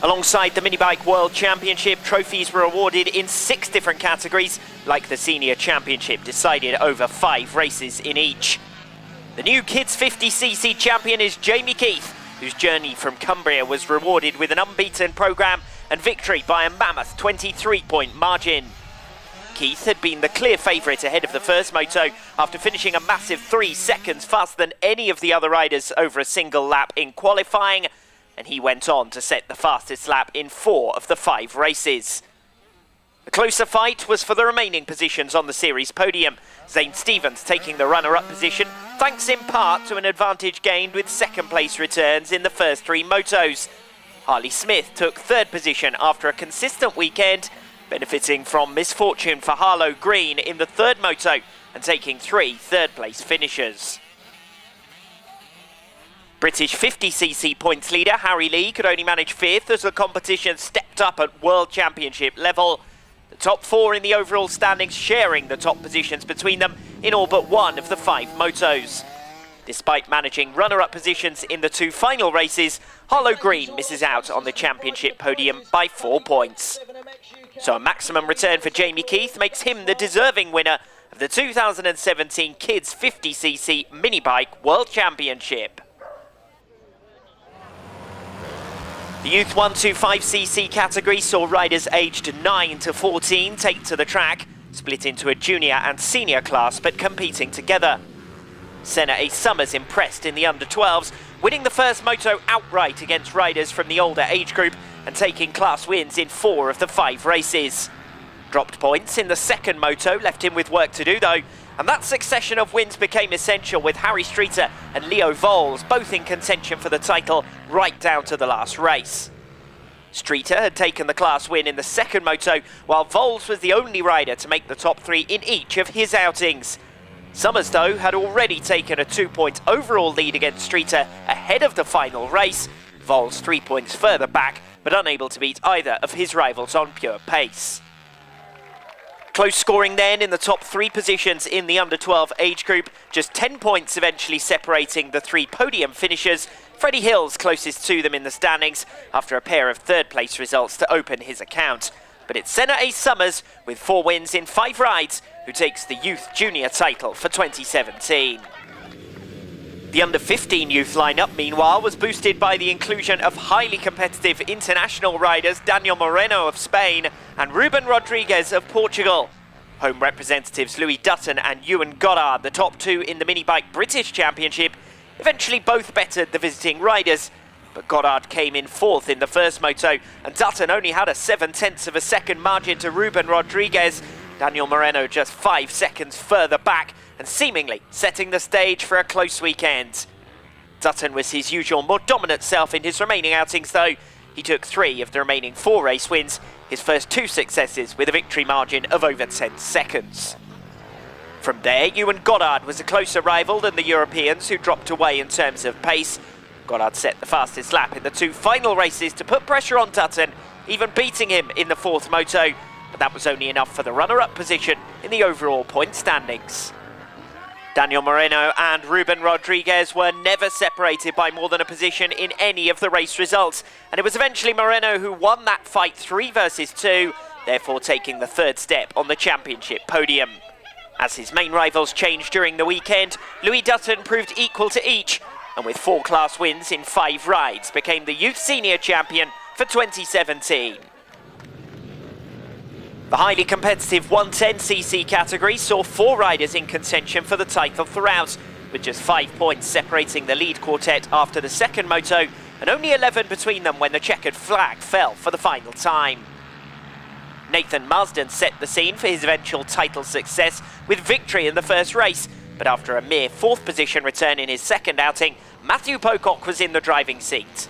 Alongside the Minibike World Championship, trophies were awarded in 6 different categories, like the Senior Championship, decided over 5 races in each. The new Kids 50cc champion is Jamie Keith, whose journey from Cumbria was rewarded with an unbeaten programme and victory by a mammoth 23-point margin. Keith had been the clear favourite ahead of the first moto after finishing a massive 3 seconds faster than any of the other riders over a single lap in qualifying, and he went on to set the fastest lap in 4 of the 5 races. The closer fight was for the remaining positions on the series podium, Zane Stevens taking the runner-up position, thanks in part to an advantage gained with second-place returns in the first 3 motos. Harley Smith took 3rd position after a consistent weekend, benefiting from misfortune for Harlow Green in the 3rd moto and taking 3 third-place finishers. British 50cc points leader Harry Lee could only manage 5th as the competition stepped up at World Championship level. The top 4 in the overall standings sharing the top positions between them in all but 1 of the 5 motos. Despite managing runner-up positions in the 2 final races, Harlow Green misses out on the championship podium by 4 points. So a maximum return for Jamie Keith makes him the deserving winner of the 2017 Kids 50cc Minibike World Championship. The Youth 125cc category saw riders aged 9 to 14 take to the track, split into a junior and senior class but competing together. Senna A. Summers impressed in the under-12s, winning the first moto outright against riders from the older age group and taking class wins in 4 of the 5 races. Dropped points in the 2nd moto left him with work to do though, and that succession of wins became essential with Harry Streeter and Leo Voles both in contention for the title right down to the last race. Streeter had taken the class win in the 2nd moto, while Voles was the only rider to make the top 3 in each of his outings. Summers, though, had already taken a 2-point overall lead against Streeter ahead of the final race. Voles 3 points further back, but unable to beat either of his rivals on pure pace. Close scoring then in the top 3 positions in the under-12 age group, just 10 points eventually separating the 3 podium finishers. Freddie Hill's closest to them in the standings after a pair of 3rd-place results to open his account. But it's Senna A. Summers with 4 wins in 5 rides who takes the Youth Junior title for 2017. The under-15 youth lineup, meanwhile, was boosted by the inclusion of highly competitive international riders Daniel Moreno of Spain and Ruben Rodriguez of Portugal. Home representatives Louis Dutton and Ewan Goddard, the top 2 in the Minibike British Championship, eventually both bettered the visiting riders, but Goddard came in 4th in the first moto and Dutton only had a 0.7 of a second margin to Ruben Rodriguez. Daniel Moreno just 5 seconds further back and seemingly setting the stage for a close weekend. Dutton was his usual more dominant self in his remaining outings though. He took 3 of the remaining 4 race wins, his first 2 successes with a victory margin of over 10 seconds. From there, Ewan Goddard was a closer rival than the Europeans who dropped away in terms of pace. Goddard set the fastest lap in the 2 final races to put pressure on Dutton, even beating him in the 4th moto, but that was only enough for the runner-up position in the overall point standings. Daniel Moreno and Ruben Rodriguez were never separated by more than a position in any of the race results, and it was eventually Moreno who won that fight 3 versus 2, therefore taking the 3rd step on the championship podium. As his main rivals changed during the weekend, Louis Dutton proved equal to each, and with 4 class wins in 5 rides, became the Youth Senior Champion for 2017. The highly competitive 110cc category saw 4 riders in contention for the title throughout, with just 5 points separating the lead quartet after the 2nd moto, and only 11 between them when the checkered flag fell for the final time. Nathan Marsden set the scene for his eventual title success with victory in the first race, but after a mere 4th position return in his 2nd outing, Matthew Pocock was in the driving seat.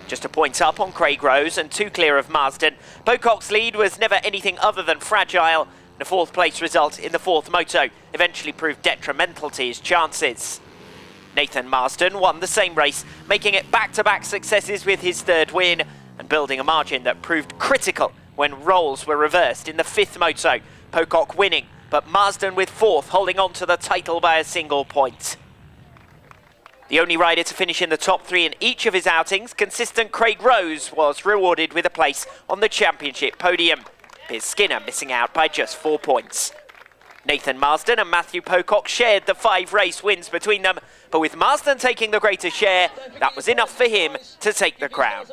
Just a point up on Craig Rose and 2 clear of Marsden, Pocock's lead was never anything other than fragile, and a 4th place result in the 4th moto eventually proved detrimental to his chances. Nathan Marsden won the same race, making it back-to-back successes with his 3rd win, and building a margin that proved critical when roles were reversed in the 5th moto, Pocock winning, but Marsden with 4th holding on to the title by a single point. The only rider to finish in the top 3 in each of his outings, consistent Craig Rose, was rewarded with a place on the championship podium. Piers Skinner missing out by just 4 points. Nathan Marsden and Matthew Pocock shared the 5 race wins between them, but with Marsden taking the greater share, that was enough for him to take the crown.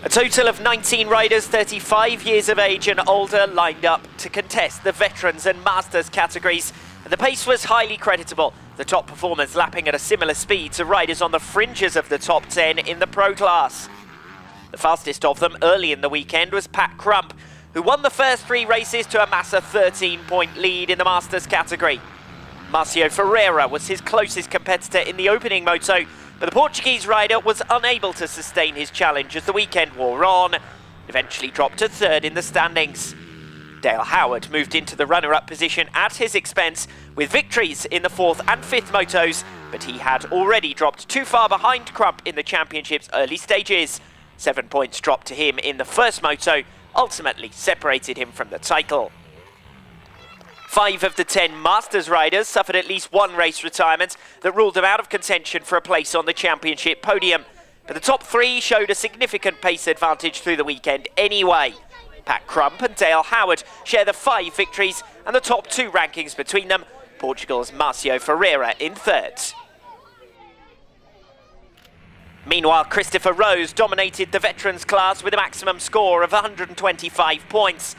A total of 19 riders 35 years of age and older lined up to contest the Veterans and Masters categories, and the pace was highly creditable, the top performers lapping at a similar speed to riders on the fringes of the top 10 in the Pro class. The fastest of them early in the weekend was Pat Crump, who won the first 3 races to amass a 13-point lead in the Masters category. Marcio Ferreira was his closest competitor in the opening moto, but the Portuguese rider was unable to sustain his challenge as the weekend wore on, and eventually dropped to 3rd in the standings. Dale Howard moved into the runner-up position at his expense with victories in the 4th and 5th motos, but he had already dropped too far behind Crump in the championship's early stages. 7 points dropped to him in the first moto, ultimately separated him from the title. 5 of the 10 Masters riders suffered at least 1 race retirement that ruled them out of contention for a place on the championship podium. But the top 3 showed a significant pace advantage through the weekend anyway. Pat Crump and Dale Howard share the 5 victories and the top 2 rankings between them, Portugal's Marcio Ferreira in 3rd. Meanwhile, Christopher Rose dominated the Veterans class with a maximum score of 125 points.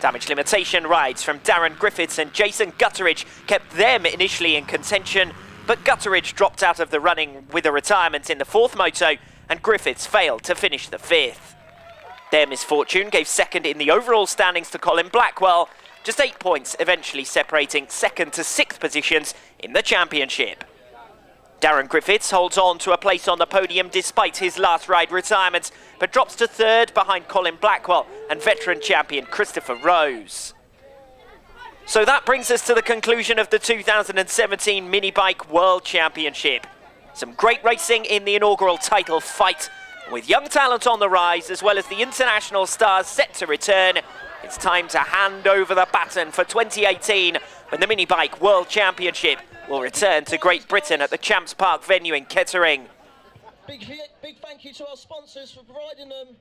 Damage limitation rides from Darren Griffiths and Jason Gutteridge kept them initially in contention, but Gutteridge dropped out of the running with a retirement in the 4th moto, and Griffiths failed to finish the 5th. Their misfortune gave 2nd in the overall standings to Colin Blackwell, just 8 points eventually separating 2nd to 6th positions in the championship. Darren Griffiths holds on to a place on the podium despite his last ride retirement, but drops to 3rd behind Colin Blackwell and veteran champion Christopher Rose. So that brings us to the conclusion of the 2017 Minibike World Championship. Some great racing in the inaugural title fight. With young talent on the rise, as well as the international stars set to return, it's time to hand over the baton for 2018, when the Minibike World Championship will return to Great Britain at the Champs Park venue in Kettering. Big thank you to our sponsors for providing them.